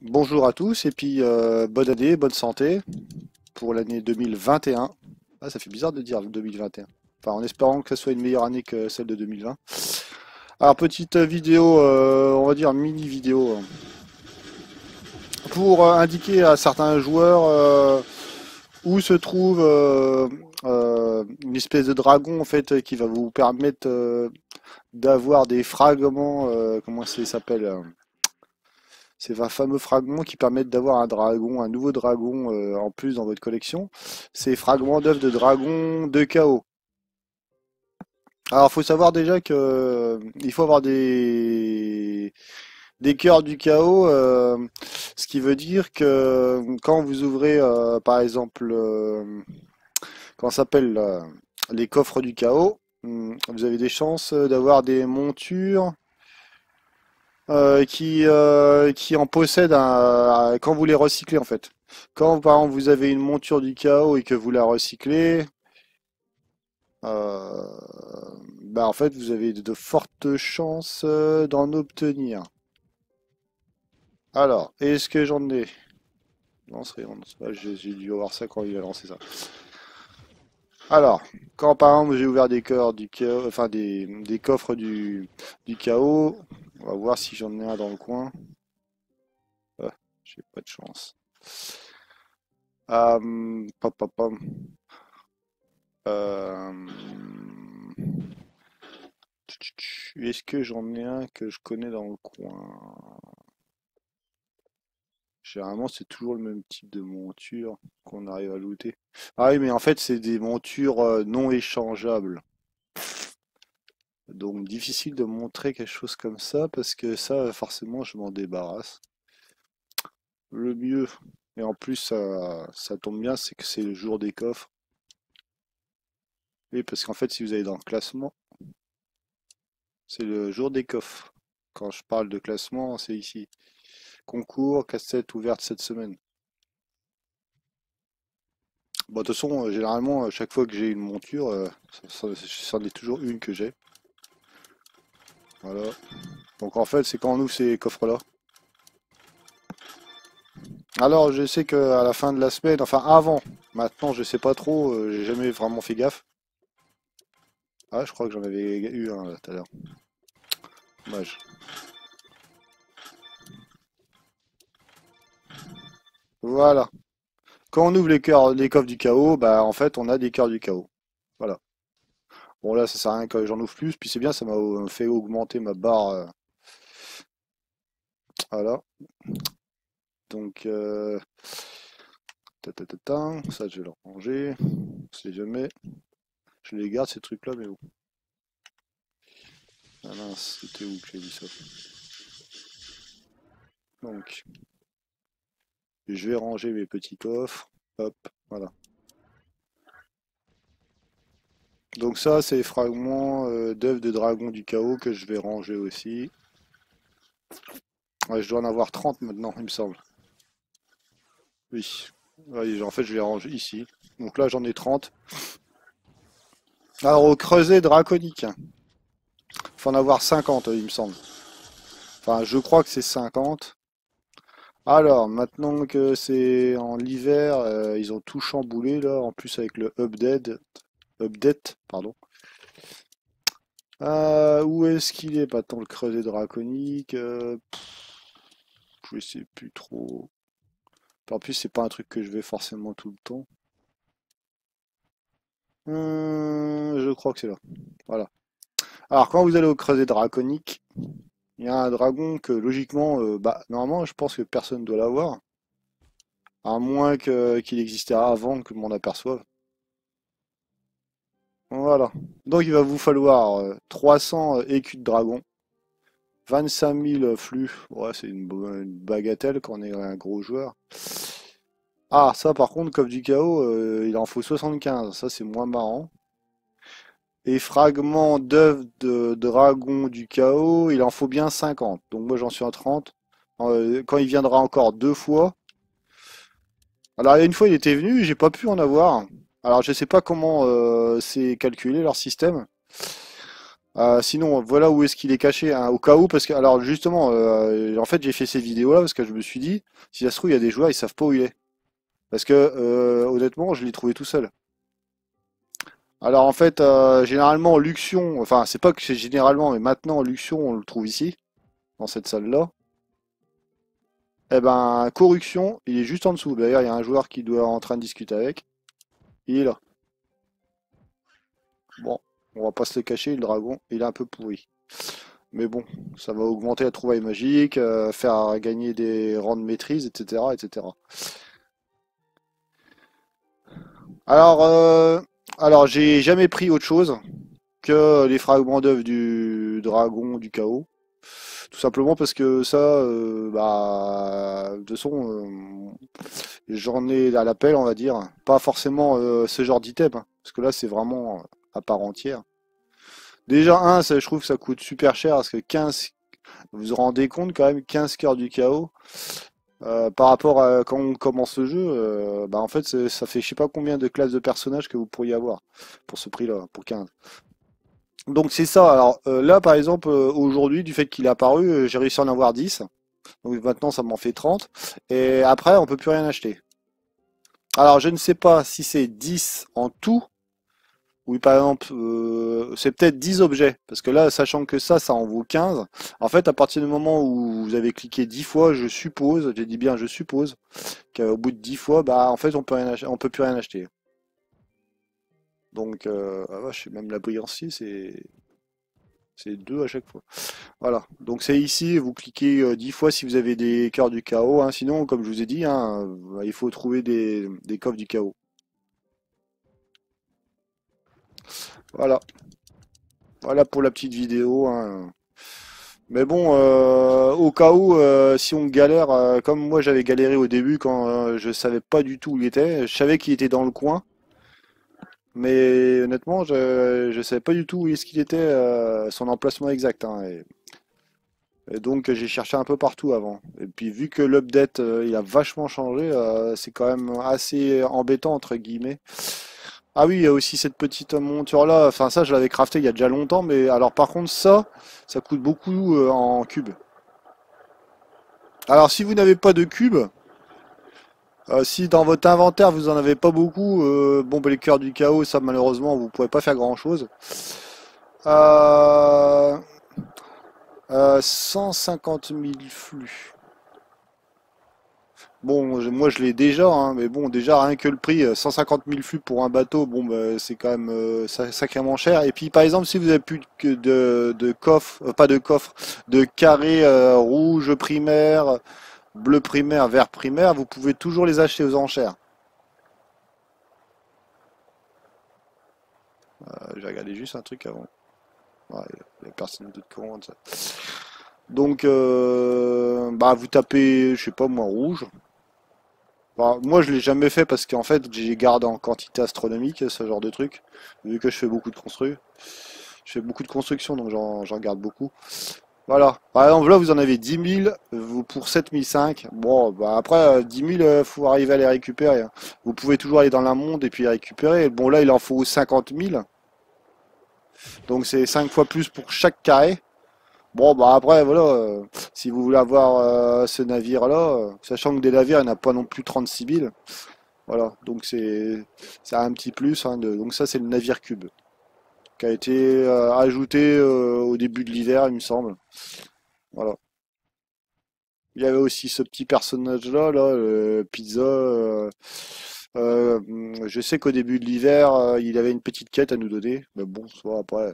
Bonjour à tous et puis bonne année, bonne santé pour l'année 2021. Ah, ça fait bizarre de dire 2021. Enfin, en espérant que ce soit une meilleure année que celle de 2020. Alors, petite vidéo, on va dire mini vidéo, pour indiquer à certains joueurs où se trouve une espèce de dragon en fait qui va vous permettre d'avoir des fragments, comment ça s'appelle ces 20 fameux fragments qui permettent d'avoir un dragon, un nouveau dragon en plus dans votre collection. Ces fragments d'œufs de dragon de chaos. Alors, il faut savoir déjà que il faut avoir des cœurs du chaos, ce qui veut dire que quand vous ouvrez, par exemple, comment ça s'appelle, les coffres du chaos, vous avez des chances d'avoir des montures qui en possèdent quand vous les recyclez en fait. Quand par exemple vous avez une monture du chaos et que vous la recyclez, bah en fait vous avez de fortes chances d'en obtenir. Alors, est-ce que j'en ai? Non, j'ai dû avoir ça quand il a lancé ça. Alors, quand par exemple j'ai ouvert des cœurs du chaos, enfin des coffres du chaos, on va voir si j'en ai un dans le coin. Ah, j'ai pas de chance. Pam, pam, pam. Euh, Est-ce que j'en ai un que je connais dans le coin? Généralement, c'est toujours le même type de monture qu'on arrive à looter. Ah oui, mais en fait, c'est des montures non échangeables. Donc, difficile de montrer quelque chose comme ça parce que ça, forcément, je m'en débarrasse. Le mieux, et en plus, ça tombe bien, c'est que c'est le jour des coffres. Oui, parce qu'en fait, si vous allez dans le classement, c'est le jour des coffres. Quand je parle de classement, c'est ici. Concours, cassette ouverte cette semaine. Bon, de toute façon, généralement, chaque fois que j'ai une monture, c'en est toujours une que j'ai. Voilà. Donc en fait, c'est quand on ouvre ces coffres-là. Alors, je sais qu'à la fin de la semaine, enfin avant, maintenant, je sais pas trop, j'ai jamais vraiment fait gaffe. Ah, je crois que j'en avais eu un là tout à l'heure. Dommage. Voilà. Quand on ouvre les coffres du chaos, bah en fait, on a des cœurs du chaos. Voilà. Bon là, ça sert à rien que j'en ouvre plus, puis c'est bien, ça m'a fait augmenter ma barre. Voilà. Donc, ça je vais le ranger. On sait jamais. Je les garde ces trucs-là, mais où? Ah mince, c'était où que j'ai mis ça? Donc, je vais ranger mes petits coffres. Hop, voilà. Donc ça, c'est les fragments d'œufs de dragon du chaos que je vais ranger aussi. Ouais, je dois en avoir 30 maintenant, il me semble. Oui. Ouais, en fait, je vais ranger ici. Donc là, j'en ai 30. Alors, au creuset draconique, faut en avoir 50, il me semble. Enfin, je crois que c'est 50. Alors, maintenant que c'est en l'hiver, ils ont tout chamboulé là, en plus avec le update, pardon. Où est-ce qu'il est maintenant le creuset draconique? Je sais plus trop. En plus, c'est pas un truc que je vais forcément tout le temps. Je crois que c'est là. Voilà. Alors, quand vous allez au creuset draconique, il y a un dragon que logiquement, bah, normalement, je pense que personne doit l'avoir. À moins qu'il existait avant que m'en aperçoive. Voilà. Donc, il va vous falloir 300 écus de dragon, 25 000 flux. Ouais, c'est une bagatelle quand on est un gros joueur. Ah, ça, par contre, comme du chaos, il en faut 75. Ça, c'est moins marrant. Et fragments d'œufs de dragon du chaos, il en faut bien 50. Donc moi j'en suis à 30. Quand il viendra encore deux fois. Alors il y a une fois il était venu, j'ai pas pu en avoir. Alors je sais pas comment c'est calculé leur système. Sinon, voilà où est-ce qu'il est caché, hein, au cas où, parce que, alors justement, en fait, j'ai fait ces vidéos-là parce que je me suis dit, si ça se trouve, il y a des joueurs, ils savent pas où il est. Parce que, honnêtement, je l'ai trouvé tout seul. Alors, en fait, généralement, Luxion, enfin, c'est pas que c'est généralement, mais maintenant, Luxion, on le trouve ici, dans cette salle-là. Eh ben, Corruption, il est juste en dessous. D'ailleurs, il y a un joueur qui doit en train de discuter avec. Il est là. Bon, on va pas se le cacher, le dragon, il est un peu pourri. Mais bon, ça va augmenter la trouvaille magique, faire gagner des rangs de maîtrise, etc., etc. Alors, j'ai jamais pris autre chose que les fragments d'œuvre du dragon du chaos. Tout simplement parce que ça, bah, de toute façon, j'en ai à l'appel, on va dire. Pas forcément ce genre d'item, hein, parce que là, c'est vraiment à part entière. Déjà, je trouve que ça coûte super cher, parce que 15, vous vous rendez compte quand même, 15 cœurs du chaos, par rapport à quand on commence le jeu, bah en fait, ça fait je sais pas combien de classes de personnages que vous pourriez avoir pour ce prix-là, pour 15. Donc c'est ça. Alors là, par exemple, aujourd'hui, du fait qu'il est apparu, j'ai réussi à en avoir 10. Donc maintenant, ça m'en fait 30. Et après, on peut plus rien acheter. Alors je ne sais pas si c'est 10 en tout. Oui, par exemple, c'est peut-être 10 objets. Parce que là, sachant que ça en vaut 15. En fait, à partir du moment où vous avez cliqué 10 fois, je suppose, j'ai dit bien je suppose, qu'au bout de 10 fois, bah en fait, on peut plus rien acheter. Donc, ah vache, même la brillance, c'est 2 à chaque fois. Voilà, donc c'est ici, vous cliquez 10 fois si vous avez des cœurs du chaos, hein. Sinon, comme je vous ai dit, hein, il faut trouver des coffres du chaos. Voilà, voilà pour la petite vidéo, hein. Mais bon, au cas où, si on galère, comme moi j'avais galéré au début quand je savais pas du tout où il était, je savais qu'il était dans le coin, mais honnêtement, je savais pas du tout où est-ce qu'il était, son emplacement exact, hein. Et donc j'ai cherché un peu partout avant. Et puis vu que l'update il a vachement changé, c'est quand même assez embêtant entre guillemets. Ah oui, il y a aussi cette petite monture là. Enfin ça je l'avais crafté il y a déjà longtemps, mais alors par contre ça coûte beaucoup en cube. Alors si vous n'avez pas de cube, si dans votre inventaire vous en avez pas beaucoup, bon bah, les cœurs du chaos ça malheureusement vous pouvez pas faire grand chose. Euh, 150 000 flux. Bon, moi je l'ai déjà, hein, mais bon, déjà rien que le prix, 150 000 flux pour un bateau, bon, bah, c'est quand même sacrément cher. Et puis par exemple, si vous avez plus que de coffre, pas de coffre, de carré rouge primaire, bleu primaire, vert primaire, vous pouvez toujours les acheter aux enchères. J'ai regardé juste un truc avant. Ouais, il y a personne d'autre commande ça. Donc, bah vous tapez, je sais pas moi, rouge. Bah, moi, je l'ai jamais fait parce qu'en fait, j'ai gardé en quantité astronomique ce genre de truc. Vu que je fais beaucoup de je fais beaucoup de construction, donc j'en garde beaucoup. Voilà. Par exemple, là, vous en avez 10 000 vous, pour 7 500. Bon, bah après, 10 000, faut arriver à les récupérer, hein. Vous pouvez toujours aller dans la monde et puis les récupérer. Bon, là, il en faut 50 000. Donc, c'est 5 fois plus pour chaque carré. Bon, bah après, voilà, si vous voulez avoir ce navire-là, sachant que des navires, il n'y en a pas non plus 36 000. Voilà, donc c'est un petit plus, hein, donc ça c'est le navire cube qui a été ajouté au début de l'hiver, il me semble. Voilà. Il y avait aussi ce petit personnage-là, là, Pizza. Je sais qu'au début de l'hiver, il avait une petite quête à nous donner, mais bon, soit après.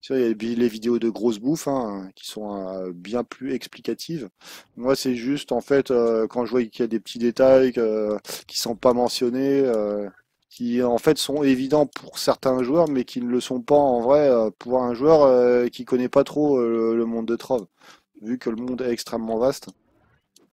Tu vois, il y a les vidéos de grosse bouffe hein, qui sont bien plus explicatives. Moi, c'est juste en fait quand je vois qu'il y a des petits détails qui sont pas mentionnés, qui en fait sont évidents pour certains joueurs, mais qui ne le sont pas en vrai pour un joueur qui connaît pas trop le monde de Trove, vu que le monde est extrêmement vaste.